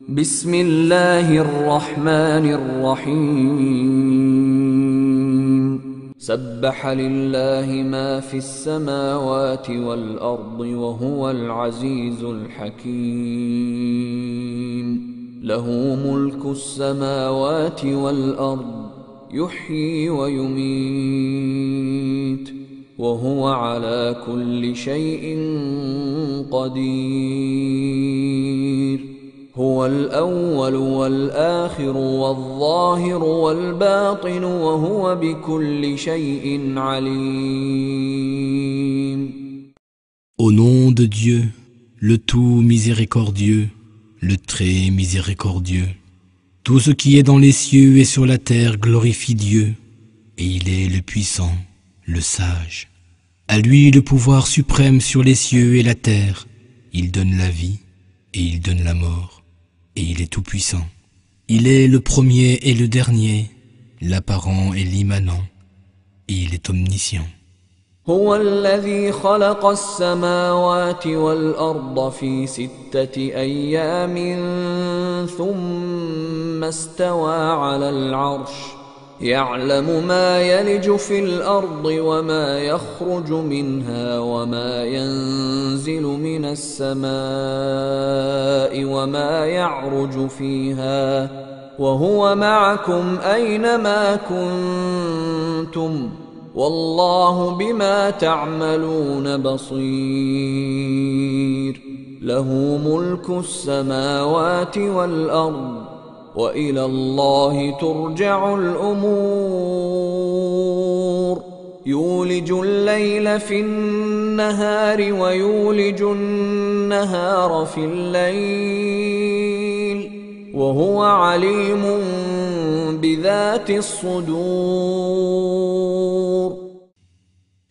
بسم الله الرحمن الرحيم سبح لله ما في السماوات والأرض وهو العزيز الحكيم له ملك السماوات والأرض يحيي ويميت وهو على كل شيء قدير هو الأول والآخر والظاهر والباطن وهو بكل شيء عليم. Au nom de Dieu, le tout miséricordieux, le très miséricordieux. Tout ce qui est dans les cieux et sur la terre glorifie Dieu, et il est le puissant, le sage. À lui le pouvoir suprême sur les cieux et la terre. Il donne la vie et il donne la mort. Et il est tout-puissant. Il est le premier et le dernier, l'apparent et l'immanent, et il est omniscient. هو الذي خلق السماوات والأرض في 6 أيام ثم استوى على العرش يعلم ما يلج في الأرض وما يخرج منها وما ينزل من السماء وما يعرج فيها وهو معكم أينما كنتم والله بما تعملون بصير له ملك السماوات والأرض وإلى الله ترجع الأمور يولج الليل في النهار ويولج النهار في الليل وهو عليم بذات الصدور.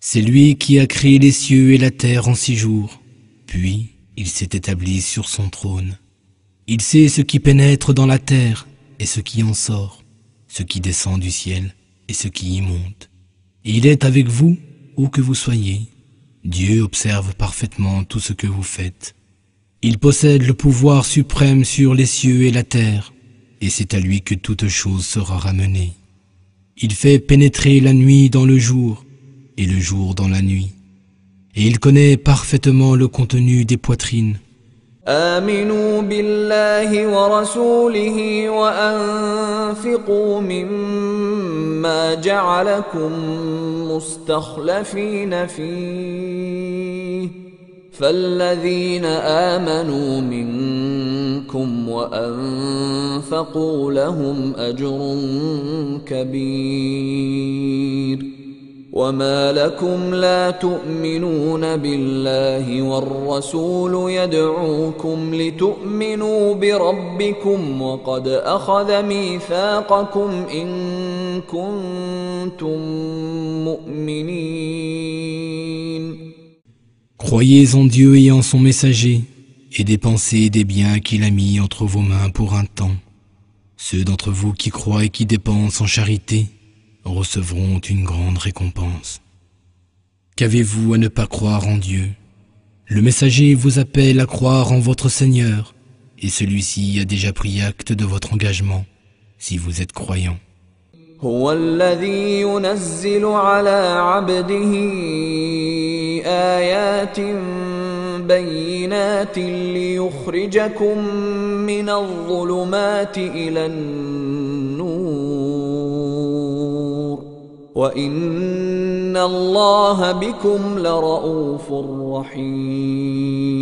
C'est lui qui a créé les cieux et la terre en 6 jours, puis il s'est établi sur son trône. Il sait ce qui pénètre dans la terre et ce qui en sort, ce qui descend du ciel et ce qui y monte. Et il est avec vous, où que vous soyez. Dieu observe parfaitement tout ce que vous faites. Il possède le pouvoir suprême sur les cieux et la terre, et c'est à lui que toute chose sera ramenée. Il fait pénétrer la nuit dans le jour, et le jour dans la nuit. Et il connaît parfaitement le contenu des poitrines. آمنوا بالله ورسوله وأنفقوا مما جعلكم مستخلفين فيه فالذين آمنوا منكم وأنفقوا لهم أجر كبير وما لكم لا تؤمنون بالله والرسول يدعوكم لتؤمنوا بربكم وقد أخذ ميثاقكم إن كنتم مؤمنين. Croyez en Dieu et en son messager, et dépensez des biens qu'il a mis entre vos mains pour un temps. Ceux d'entre vous qui croient et qui dépensent en charité recevront une grande récompense. Qu'avez-vous à ne pas croire en Dieu? Le messager vous appelle à croire en votre Seigneur, et celui-ci a déjà pris acte de votre engagement, si vous êtes croyant. هو الذي ينزل على عبده آيات بينات ليخرجكم من الظلمات إلى النور وإن الله بكم لرؤوف رحيم.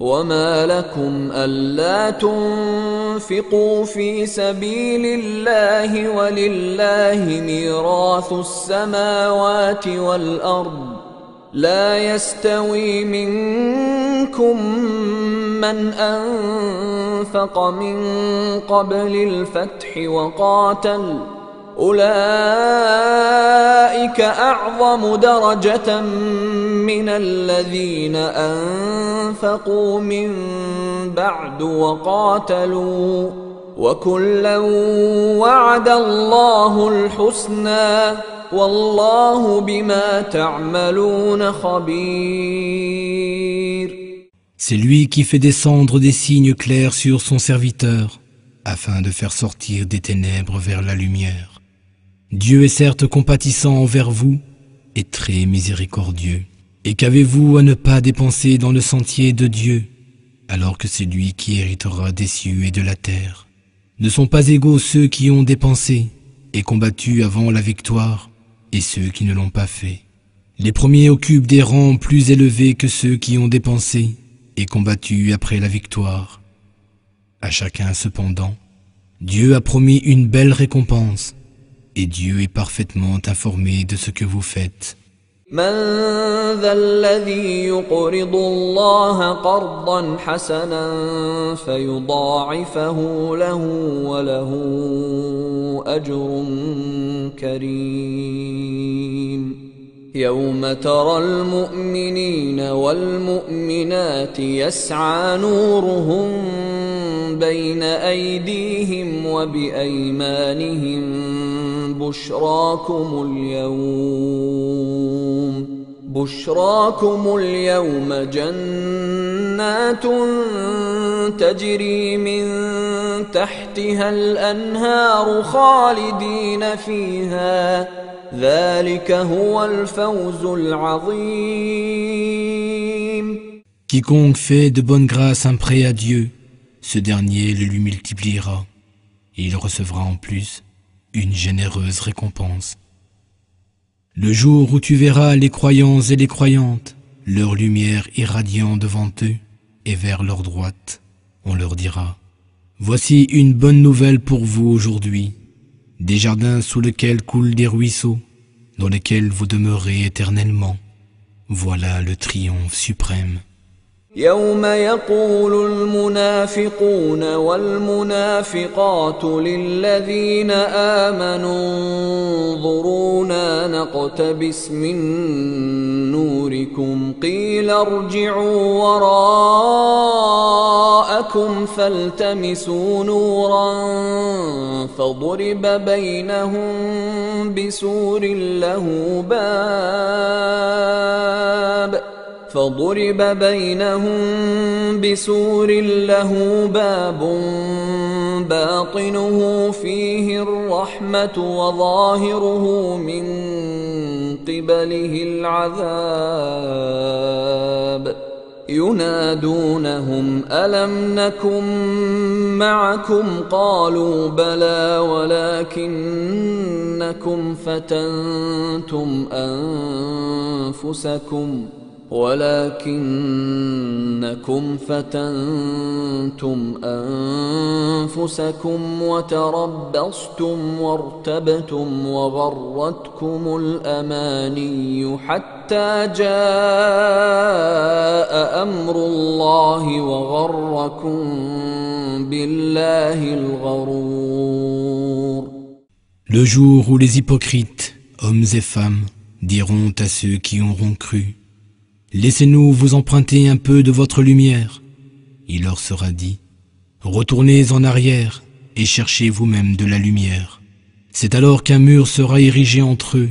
وما لكم ألا تنفقوا في سبيل الله ولله ميراث السماوات والأرض لا يستوي منكم من أنفق من قبل الفتح وقاتل أولئك أعظم درجة من الذين أنفقوا من بعد وقاتلوا وكلا وعد الله الحسنى والله بما تعملون خبير. C'est lui qui fait descendre des signes clairs sur son serviteur, afin de faire sortir des ténèbres vers la lumière. Dieu est certes compatissant envers vous et très miséricordieux. Et qu'avez-vous à ne pas dépenser dans le sentier de Dieu, alors que c'est lui qui héritera des cieux et de la terre? Ne sont pas égaux ceux qui ont dépensé et combattu avant la victoire et ceux qui ne l'ont pas fait. Les premiers occupent des rangs plus élevés que ceux qui ont dépensé et combattu après la victoire. À chacun cependant, Dieu a promis une belle récompense, et Dieu est parfaitement informé de ce que vous faites. من ذا الذي يقرض الله قرضا حسنا فيضاعفه له وله أجر كريم يوم ترى المؤمنين والمؤمنات يسعى نورهم بين أيديهم وبأيمانهم بشراكم اليوم جنات تجري من تحتها الأنهار خالدين فيها ذلك هو الفوز العظيم. Quiconque fait de bonne grâce un prêt à Dieu, ce dernier le lui multipliera, et il recevra en plus une généreuse récompense. Le jour où tu verras les croyants et les croyantes, leur lumière irradiant devant eux et vers leur droite, on leur dira: voici une bonne nouvelle pour vous aujourd'hui, des jardins sous lesquels coulent des ruisseaux, dans lesquels vous demeurez éternellement. Voilà le triomphe suprême. يوم يقول المنافقون والمنافقات للذين آمنوا انظرونا نقتبس من نوركم قيل ارجعوا وراءكم فالتمسوا نورا فضرب بينهم بسور له باب باطنه فيه الرحمة وظاهره من قبله العذاب ينادونهم ألم نكن معكم قالوا بلى ولكنكم فتنتم أنفسكم وتربصتم وارتبتم وغرتكم الأماني حتى جاء أمر الله وغركم بالله الغرور. Le jour où les hypocrites, hommes et femmes, diront à ceux qui auront cru: laissez-nous vous emprunter un peu de votre lumière. Il leur sera dit: retournez en arrière et cherchez vous-même de la lumière. C'est alors qu'un mur sera érigé entre eux,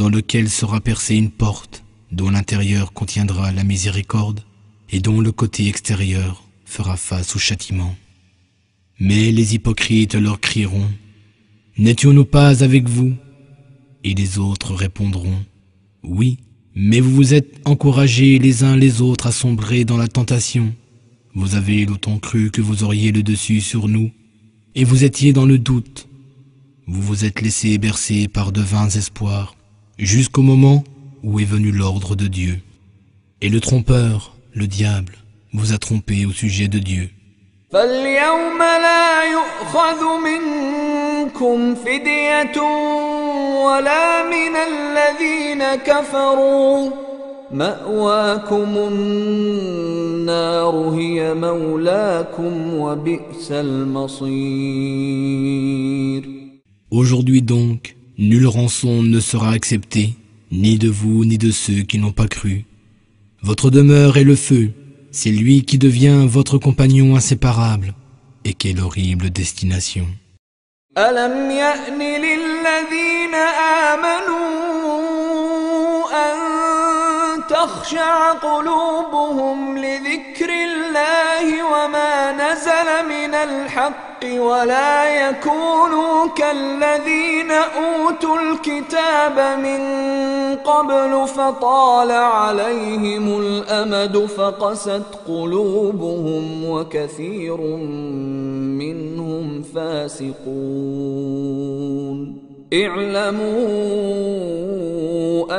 dans lequel sera percée une porte, dont l'intérieur contiendra la miséricorde, et dont le côté extérieur fera face au châtiment. Mais les hypocrites leur crieront: n'étions-nous pas avec vous? Et les autres répondront: oui, mais vous vous êtes encouragés les uns les autres à sombrer dans la tentation. Vous avez longtemps cru que vous auriez le dessus sur nous, et vous étiez dans le doute. Vous vous êtes laissés bercer par de vains espoirs, jusqu'au moment où est venu l'ordre de Dieu. Et le trompeur, le diable, vous a trompé au sujet de Dieu. فاليوم لا يؤخذ منكم فدية ولا من الذين كفروا مأواكم النار هي مولاكم وبئس المصير. Aujourd'hui donc, nulle rançon ne sera acceptée, ni de vous ni de ceux qui n'ont pas cru. Votre demeure est le feu, c'est lui qui devient votre compagnon inséparable, et quelle horrible destination. ألم يأن للذين آمنوا أن تخشع قلوبهم لذكر بالله وما نزل من الحق ولا يكونوا كالذين أوتوا الكتاب من قبل فطال عليهم الأمد فقست قلوبهم وكثير منهم فاسقون اعلموا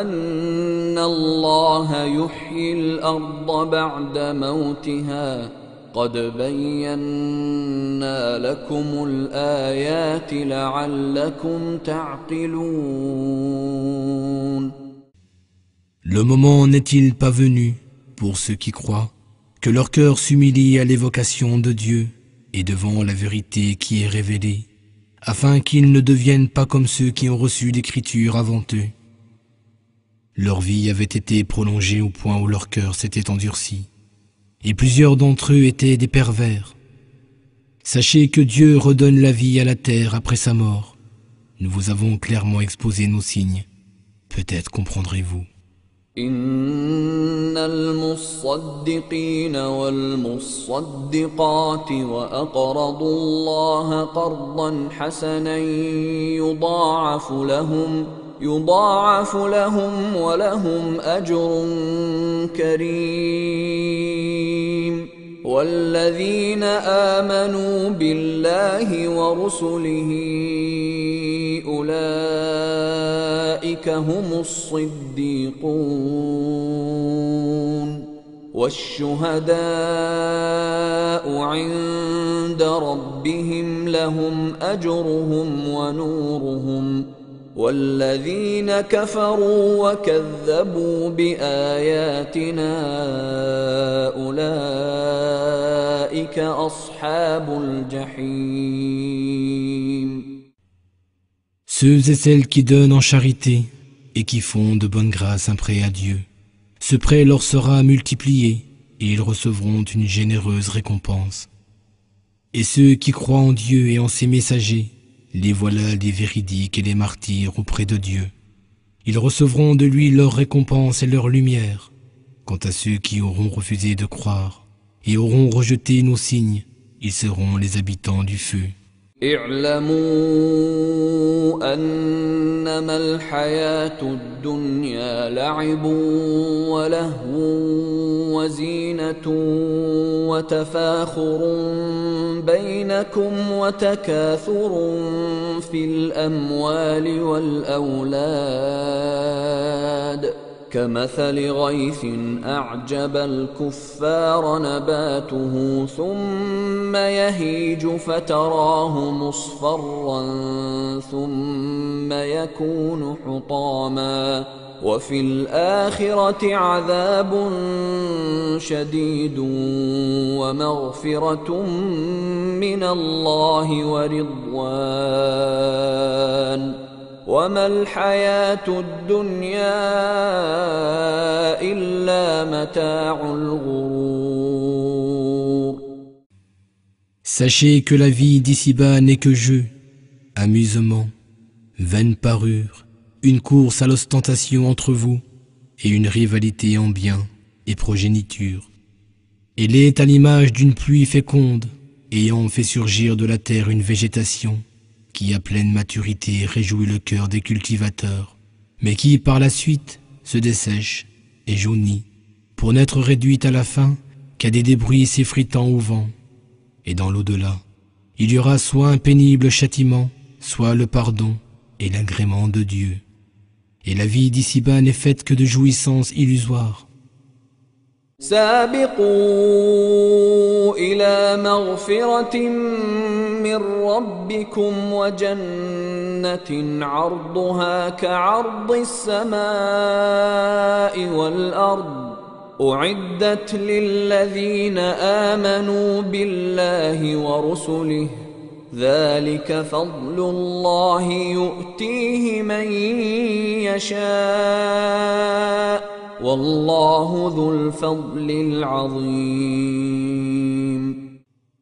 أن الله يحيي الأرض بعد موتها قد بينا لكم الآيات لعلكم تعقلون. Le moment n'est-il pas venu, pour ceux qui croient, que leur cœur s'humilie à l'évocation de Dieu et devant la vérité qui est révélée, afin qu'ils ne deviennent pas comme ceux qui ont reçu l'écriture avant eux. Leur vie avait été prolongée au point où leur cœur s'était endurci, et plusieurs d'entre eux étaient des pervers. Sachez que Dieu redonne la vie à la terre après sa mort. Nous vous avons clairement exposé nos signes. Peut-être comprendrez-vous. إن المصدقين والمصدقات وأقرضوا الله قرضا حسنا يضاعف لهم ولهم أجر كريم والذين آمنوا بالله ورسله أولئك هم الصديقون والشهداء عند ربهم لهم أجرهم ونورهم والذين كفروا وكذبوا بآياتنا أولئك أصحاب الجحيم. Ceux et celles qui donnent en charité et qui font de bonne grâce un prêt à Dieu, ce prêt leur sera multiplié et ils recevront une généreuse récompense. Et ceux qui croient en Dieu et en ses messagers, les voilà les véridiques et les martyrs auprès de Dieu. Ils recevront de lui leur récompense et leur lumière. Quant à ceux qui auront refusé de croire et auront rejeté nos signes, ils seront les habitants du feu. اعلموا أنما الحياة الدنيا لعب ولهو وزينة وتفاخر بينكم وتكاثر في الأموال والأولاد كمثل غيث أعجب الكفار نباته ثم يهيج فتراه مصفرا ثم يكون حطاما وفي الآخرة عذاب شديد ومغفرة من الله ورضوان وما الحياة الدنيا إلا متاع الغرور. Sachez que la vie d'ici-bas n'est que jeu, amusement, vaine parure, une course à l'ostentation entre vous et une rivalité en biens et progéniture. Elle est à l'image d'une pluie féconde ayant fait surgir de la terre une végétation qui à pleine maturité réjouit le cœur des cultivateurs, mais qui par la suite se dessèche et jaunit, pour n'être réduite à la fin qu'à des débris s'effritant au vent. Et dans l'au-delà, il y aura soit un pénible châtiment, soit le pardon et l'agrément de Dieu. Et la vie d'ici-bas n'est faite que de jouissances illusoires. سابقوا إلى مغفرة من ربكم وجنة عرضها كعرض السماء والأرض أعدت للذين آمنوا بالله ورسله ذلك فضل الله يؤتيه من يشاء والله ذو الفضل العظيم.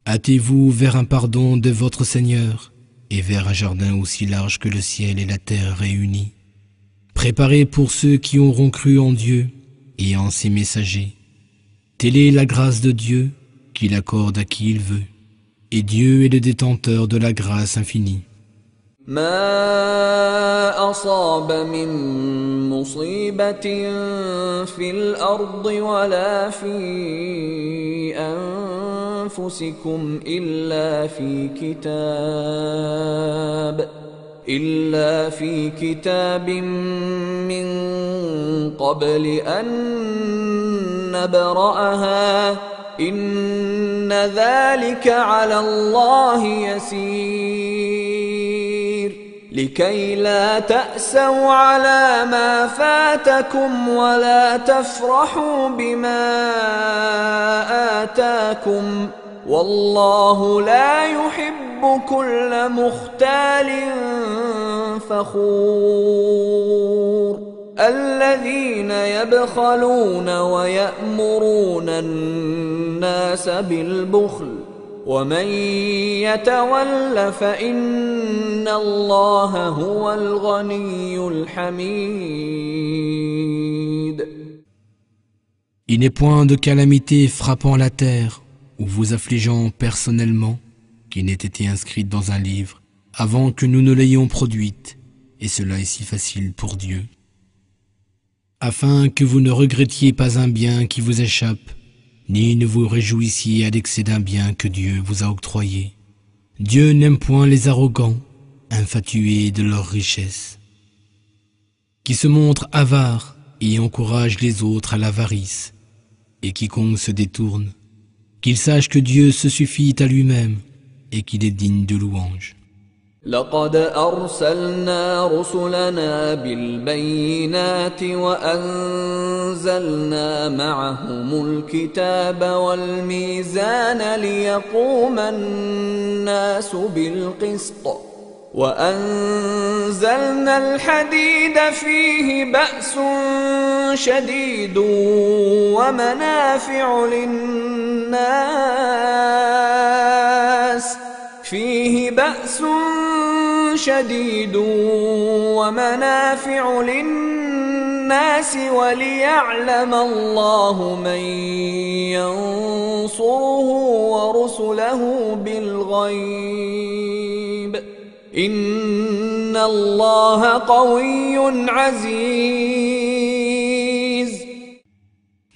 Hâtez-vous vers un pardon de votre Seigneur et vers un jardin aussi large que le ciel et la terre réunis, préparé pour ceux qui auront cru en Dieu et en ses messagers. Telle est la grâce de Dieu qu'il accorde à qui il veut. Et Dieu est le détenteur de la grâce infinie. ما أصاب من مصيبة في الأرض ولا في أنفسكم إلا في كتاب من قبل أن نبرأها إن ذلك على الله يسير لكي لا تأسوا على ما فاتكم ولا تفرحوا بما آتاكم والله لا يحب كل مختال فخور الذين يبخلون ويأمرون الناس بالبخل ومن يتول فإن الله هو الغني الحميد. Il n'est point de calamité frappant la terre ou vous affligeant personnellement qui n'ait été inscrite dans un livre avant que nous ne l'ayons produite, et cela est si facile pour Dieu. Afin que vous ne regrettiez pas un bien qui vous échappe, ni ne vous réjouissiez à l'excès d'un bien que Dieu vous a octroyé. Dieu n'aime point les arrogants, infatués de leur richesse, qui se montrent avares et encouragent les autres à l'avarice, et quiconque se détourne, qu'il sache que Dieu se suffit à lui-même et qu'il est digne de louange. لقد أرسلنا رسلنا بالبينات وأنزلنا معهم الكتاب والميزان ليقوم الناس بالقسط وأنزلنا الحديد فيه بأس شديد ومنافع للناس وليعلم الله من ينصره ورسله بالغيب إن الله قوي عزيز.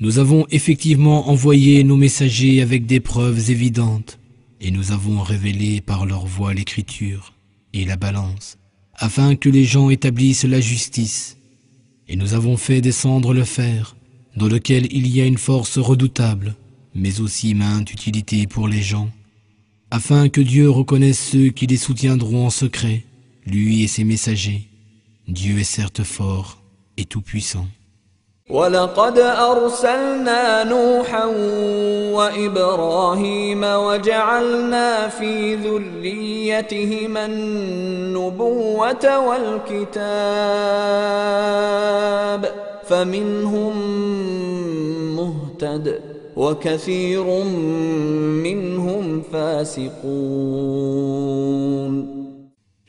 Nous avons effectivement envoyé nos messagers avec des preuves évidentes, et nous avons révélé par leur voix l'écriture et la balance, afin que les gens établissent la justice. Et nous avons fait descendre le fer, dans lequel il y a une force redoutable, mais aussi mainte utilité pour les gens, afin que Dieu reconnaisse ceux qui les soutiendront en secret, lui et ses messagers. Dieu est certes fort et tout-puissant. ولقد أرسلنا نوحا وإبراهيم وجعلنا في ذريتهما النبوة والكتاب فمنهم مهتد وكثير منهم فاسقون.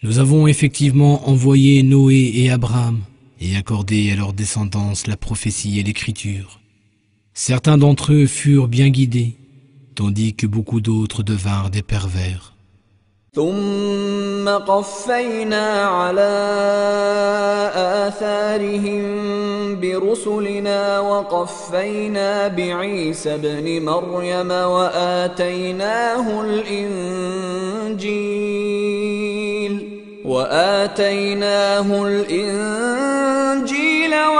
Nous avons effectivement envoyé Noé et Abraham et accordé à leur descendance la prophétie et l'écriture. Certains d'entre eux furent bien guidés, tandis que beaucoup d'autres devinrent des pervers. ثم قفينا على آثارهم برسلنا وقفينا بعيسى ابن مريم وآتيناه الإنجيل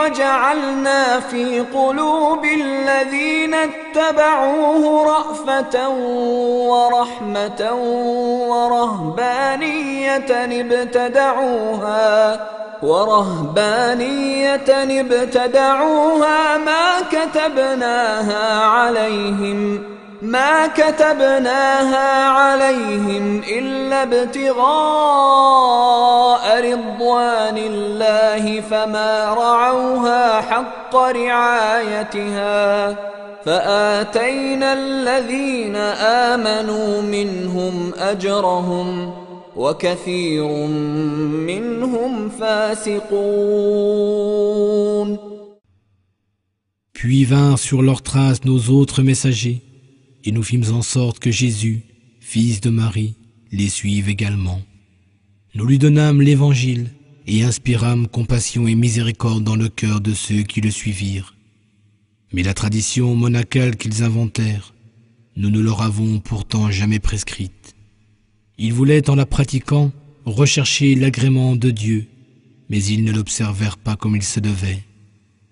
وجعلنا في قلوب الذين اتبعوه رأفة ورحمة ورهبانية ابتدعوها ما كتبناها عليهم إلا ابتغاء رضوان الله فما رعوها حق رعايتها فآتينا الذين آمنوا منهم أجرهم وكثير منهم فاسقون. Puis vinrent sur leurs traces nos autres messagers, et nous fîmes en sorte que Jésus, fils de Marie, les suive également. Nous lui donnâmes l'Évangile et inspirâmes compassion et miséricorde dans le cœur de ceux qui le suivirent. Mais la tradition monacale qu'ils inventèrent, nous ne leur avons pourtant jamais prescrite. Ils voulaient, en la pratiquant, rechercher l'agrément de Dieu, mais ils ne l'observèrent pas comme il se devait.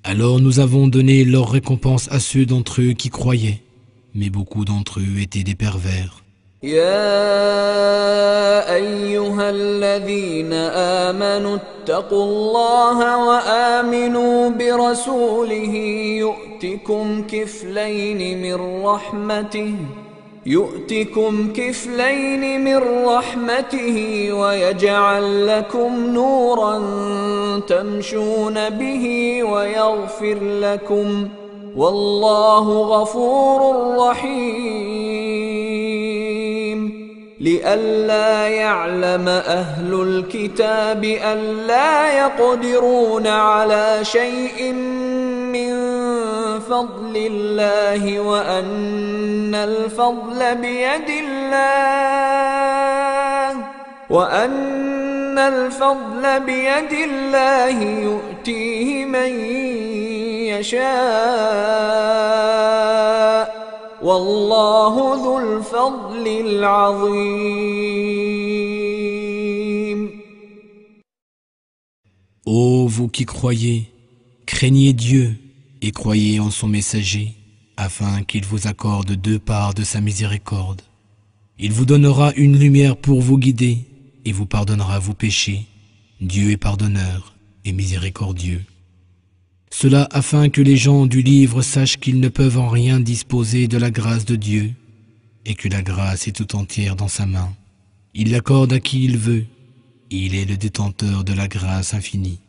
Alors nous avons donné leur récompense à ceux d'entre eux qui croyaient, mais beaucoup d'entre eux étaient des pervers. يا أيها الذين آمنوا اتقوا الله وآمنوا برسوله يؤتكم كفلين من رحمته ويجعل لكم نورا تمشون به ويغفر لكم والله غفور رحيم لئلا يعلم أهل الكتاب ألا يقدرون على شيء من فضل الله وأن الفضل بيد الله يؤتيه من يشاء والله ذو الفضل العظيم. Ô vous qui croyez, craignez Dieu et croyez en son messager, afin qu'il vous accorde 2 parts de sa miséricorde. Il vous donnera une lumière pour vous guider et vous pardonnera vos péchés. Dieu est pardonneur et miséricordieux. Cela afin que les gens du livre sachent qu'ils ne peuvent en rien disposer de la grâce de Dieu et que la grâce est tout entière dans sa main. Il l'accorde à qui il veut et il est le détenteur de la grâce infinie.